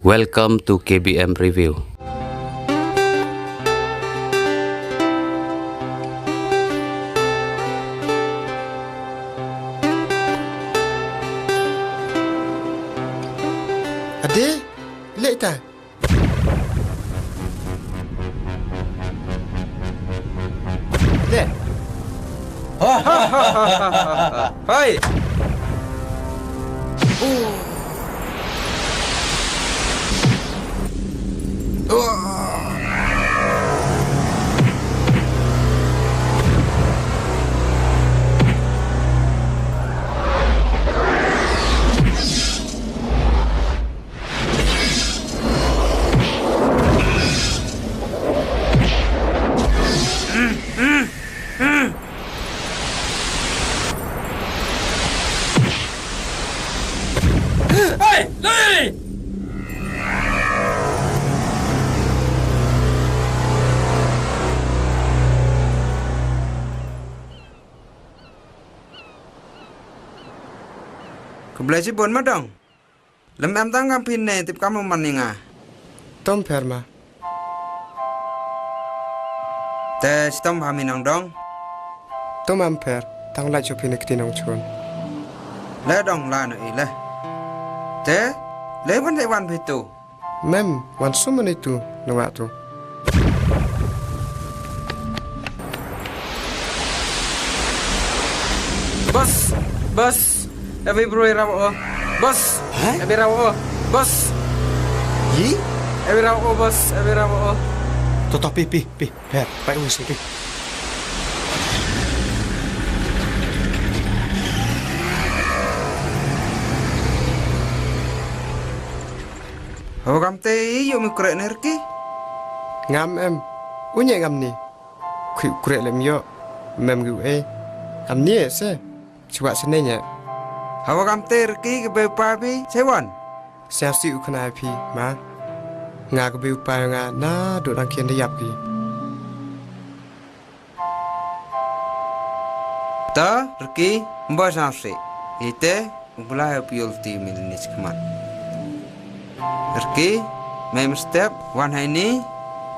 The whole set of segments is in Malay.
Welcome to KBM Review. Adik, lek tak? Lek. Hai. Hey, Lami! Kau belajar pun madang. Lem tangan pinai tip kamu maninga. Tom perma. Tes tom haminang dong. Tom amper. Tang lak jopin ektinong chun. Le dong la no ile. Te le pun te wan pitu. Mem, wan suman itu nawak tu. Bos. Abi bro rawo. Bos. Abi rawo. Bos. Yi? Abi rawo bos. Abi rawo. Toto pi. Per, pai usi pi. Ho kam te yo mi krek nerki. Ngam em. Unye ngam ni. Kurek lem yo. Mem gu Am ni se. Cuba senenya. Hawa kam te rki ke be papi sewan. Siap si ukana pi ma. Nga ke be upaya nga na do rang kian diap ki. Ta rki mbas nasi. Ite ublah piol ti milinis kemat. Rki mem step wan haini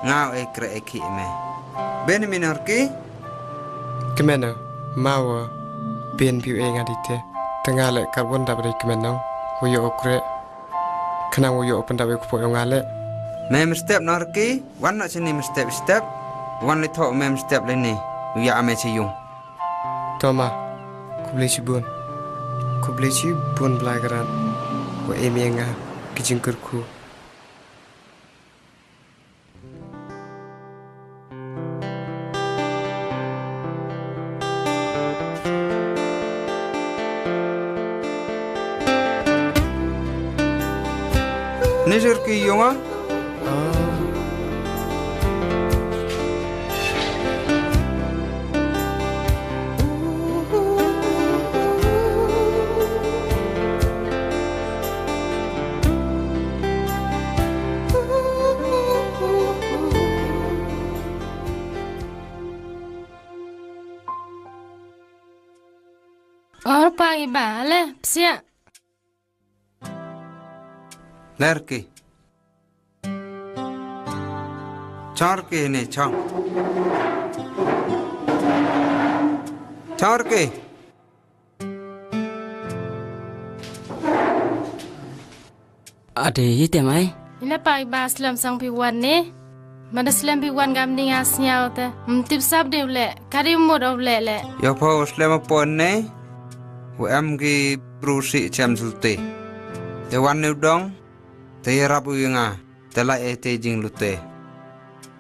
ngau ekre eki me. Ben minorki Kemana? Mawa. Ben piu ngadite. Tengah lek karbon dapat kemana? Wuyo okre. Kenang wuyo open dapat kupo yang ngale. mem step norki wan nak sini step wan le thok mem step le ni. Uya ame ciyung. Toma. Kubli cibun belajaran. Wa emienga kijingkurku. Nisir ki yunga Or pagi bale, psia. lerki. Charki ni chang. Charki. Ada itu mai. Ila pagi ba slam sang piwan ni. Mana slam piwan gam ni asnyau te. Tip sab de le, kari mod of le. Yo po slema pon ne. Am ki brusi cham sulte. Te wan nu dong. Te rabu yunga. Te la te jing lute.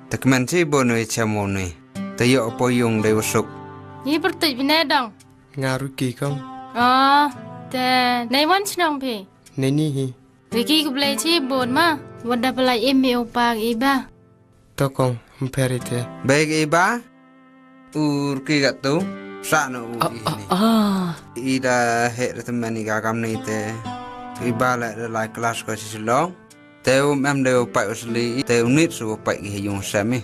Te kemen si bono chamoni. Te yo po yung de usuk. Ni pertuj bina dong. Ngaruki kong. Oh, te nei wan chnong pi. Neni hi. Riki ku blai chi bon ma. Wada pelai emi upag iba. Tokong mperite. Baik iba. Urki gatu. Sa no ini. Ida het temani gagam ni te. Iba la kelas ko si long. Te mem de pa usli te unit su pa gi yung sami.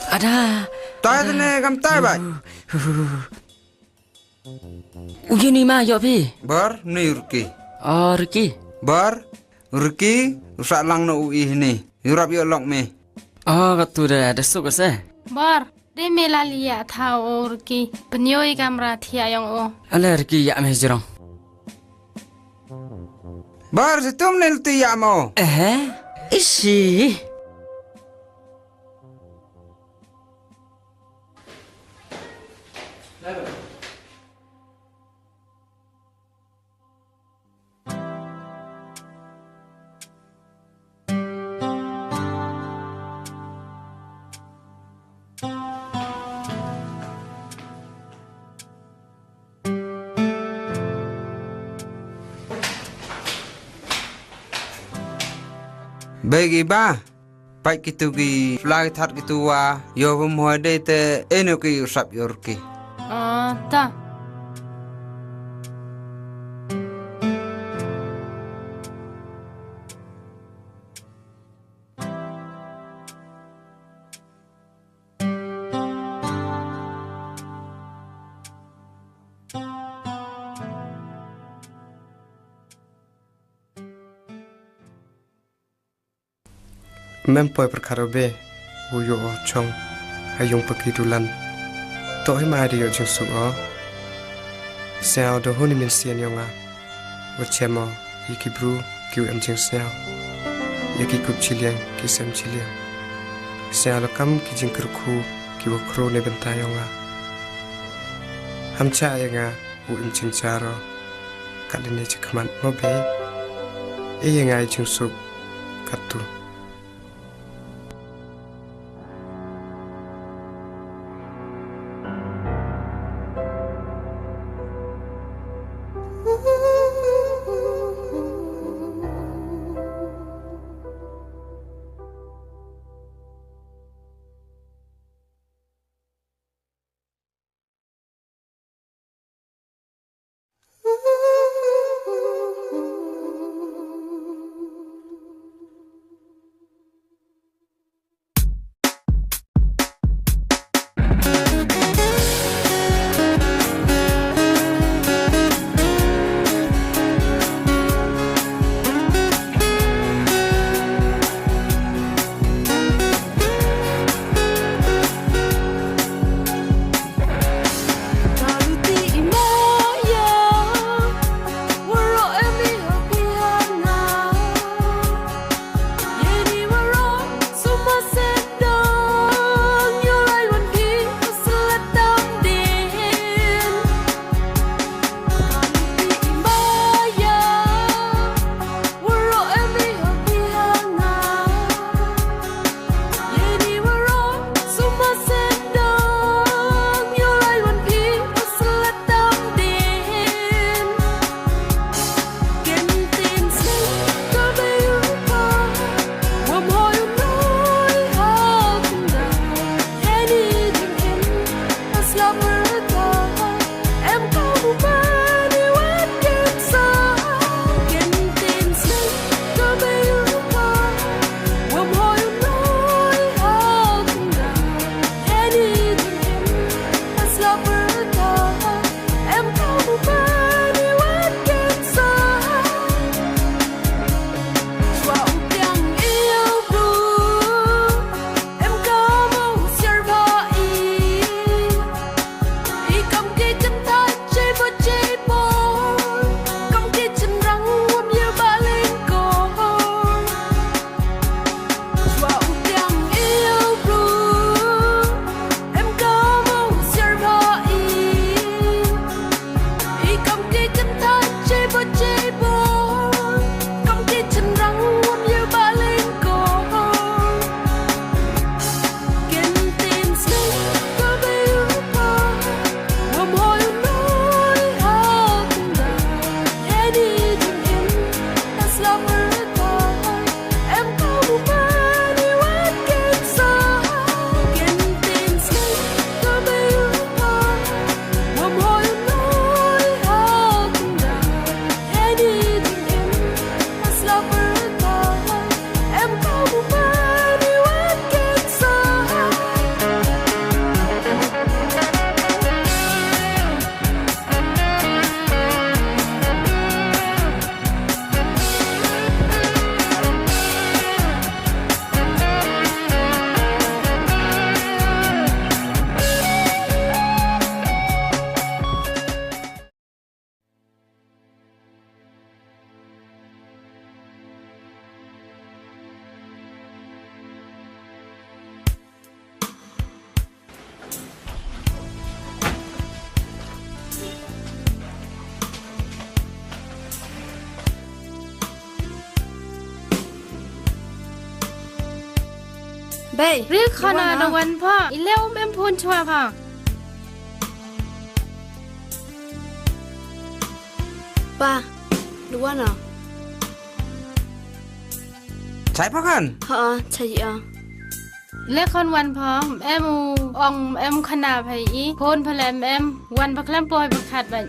Ada. Tai ne kam tai ba. Ujini ma yo pi. Bar ni urki. Oh, Riki. Bar, Riki, usak lang no ui ni. Yurap yo lok me. Oh, katu dah suka sah. Bor, de melalia thao urki. Penyoi kamera thia yang o. Alah, Riki ya meh jerong. Bar, situm ni Luti ya mo. Isi. Bagi ba, baik gitu ki flag thar gitu wa, yo pemua de te eno ki usap yorki. Ta. Mempoi perkara be, wuyo o chong, ayung pekidulan. Toh ma adi yo jing su o. Sao do honi min sian yonga. Wachemo, iki bru, kiu em jing sao. Yaki kup chiliang, ki sem chiliang. Sao lo kam ki jing kerku, ki wo kro ne benta yonga. Hamcha yanga, wu im jing charo. Kadene chikaman mo be. Yanga jing su, katu. Bay. Ri khana Dalawan pa. Ileu em phun chua pa. Pa. Dalawan ah. ใช่ปะกัน Ha, chai ah. และคนวันพอเอ็มองเอ็มขนาดไผอีโคนพลมเอ็มวันพักแลมปอยประคัดบัด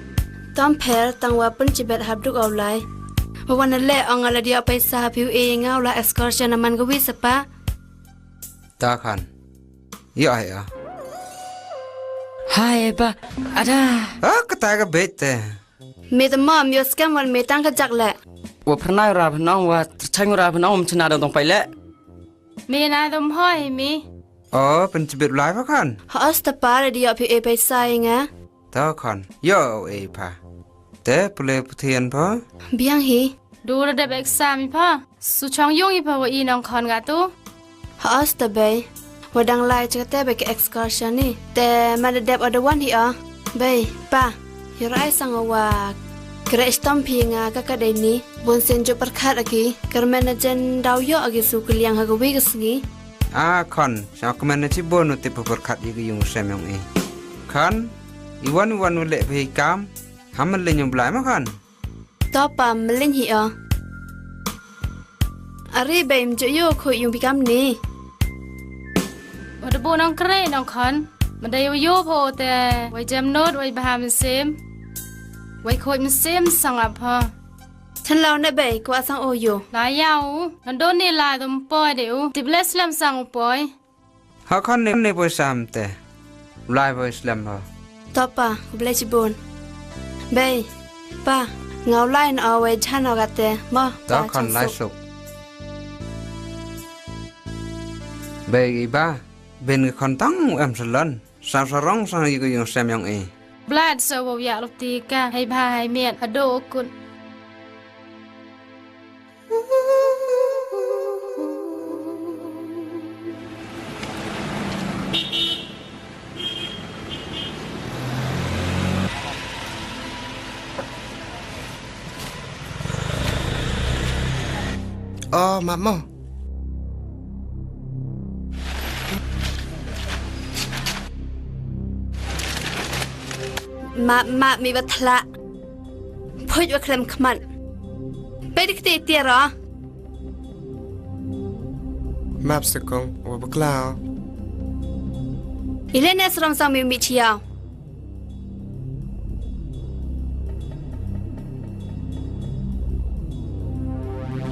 Tom per tang wa pun cibet habduk aulai. Wan le ong ala diaไปซาพิวเองเอาละ excursion มันก็วิสปะ ตาคันย่อยอ่ะ Hai ba. Ada. ก็ตายก็เบ็ดแต่ มีแต่มอมยสกันวันมีตั้งกระจักแหละ Wa pernah ra pernah wa chang ra pernah chana dong pai le. มีนาดมห้อยมี อ๋อเป็นจิบหลายปะกัน ฮอสตปาเดียวพิวเอไปซายงะ ตาคันย่อเอพาแต่เปลยเทียนพอ เบียงฮี ดูระดับเอ็กซามีพ่อสุชองยงอีพอว่าอีน้องคอนกาตู ฮอสตเบย์ว่าดังไลจะแต่ไปกับ excursion นี่แต่มาเด็บอดวันฮีอ่ะเบย์ป้ายรายสังว่ากระสตอมพีงากะกะไดนี้บนเซนจุประคัดอกกระแมนเจนดาวยออกสุกเลียงฮากวิกสงี คันชาวคมันที่บนุติปประคัดอีกยุงเซมยงเอคันอีวันเละไปกามหามันเลยยงบลายมั้งคัน ต่อปามมลินฮีอ่ะอะไรเบย์มจะโยคุยยุงพิกามนี้ ว่าตะบูน้องเกรน้องคอนมันได้โยโพแต่ไว้จำโน้ตไว้บามันเซมไว้คุยมันเซมสังอ่ะพ่อ ฉันเล่าในเบย์กว่าสังโออยู่ หลายยาวนันโดนนี่ลายตมปอยเดี๋ยวติบเลสลมสังปอย หาคันในบริษัทแต่ลายบริษัทพอ ต่อปากูเบลจิบุนเบย์ป้าเงาไล่นเอาไว้ฉันเอากะเตมา ตาคันลายสุกเบย์บ้าเป็นคนตั้งเอ็มสลันสาวสร้องสังอีกยุงเซมยงเอบ ลาดเซวอยากลบตีกะให้พาให้เมียนอโดกุน อ๋อมาหมอ มามีวัทละพูดว่าเคลมขมันไปดิกตีเตียรอ มาบสกงว่าบกลาว อีเลนเนสรองซามีมิเชียว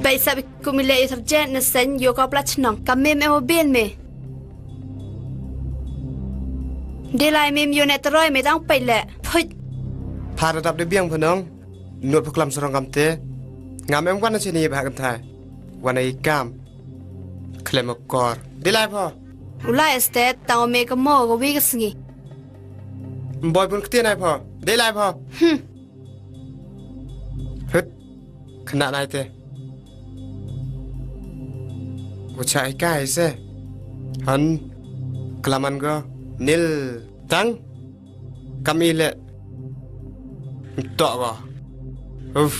ไปสับกุมิเลย์ทับเจนนเซนโยกอบลัชนองกับเมมเอโมเบนเมเดลายเมมอยู่ในตรอยไม่ต้องไปแหละพูด พาระดับได้เบี้ยงพน้องนวดพกลำสรองกำเตงามแอมวันนชนีบหากันไทยวันไอ้กามเคลมกอร์ได้ไรพ่อ อุลาเอสเตตตาวเมกโมกวิกสงี บอยบุญเตี้ยนายพ่อได้ไรพ่อฮึดขนาดไหนเต้ว่าชายใกล้เซ่ฮันกลามันก็นิลตังกามีเล่ต่อก็อุฟ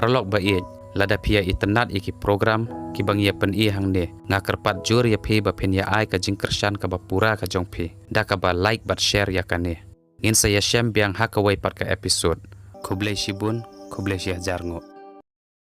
Paralog bait lada pia internet iki program ki bang ya pen i hang ne ngakerpat jur ya phi ba pen ya ai ka jingkershan ka bapura ka jong phi da ka ba like but share ya kane in saya shem biang hakawai pat ka episode kublai shibun kublai shih jarngo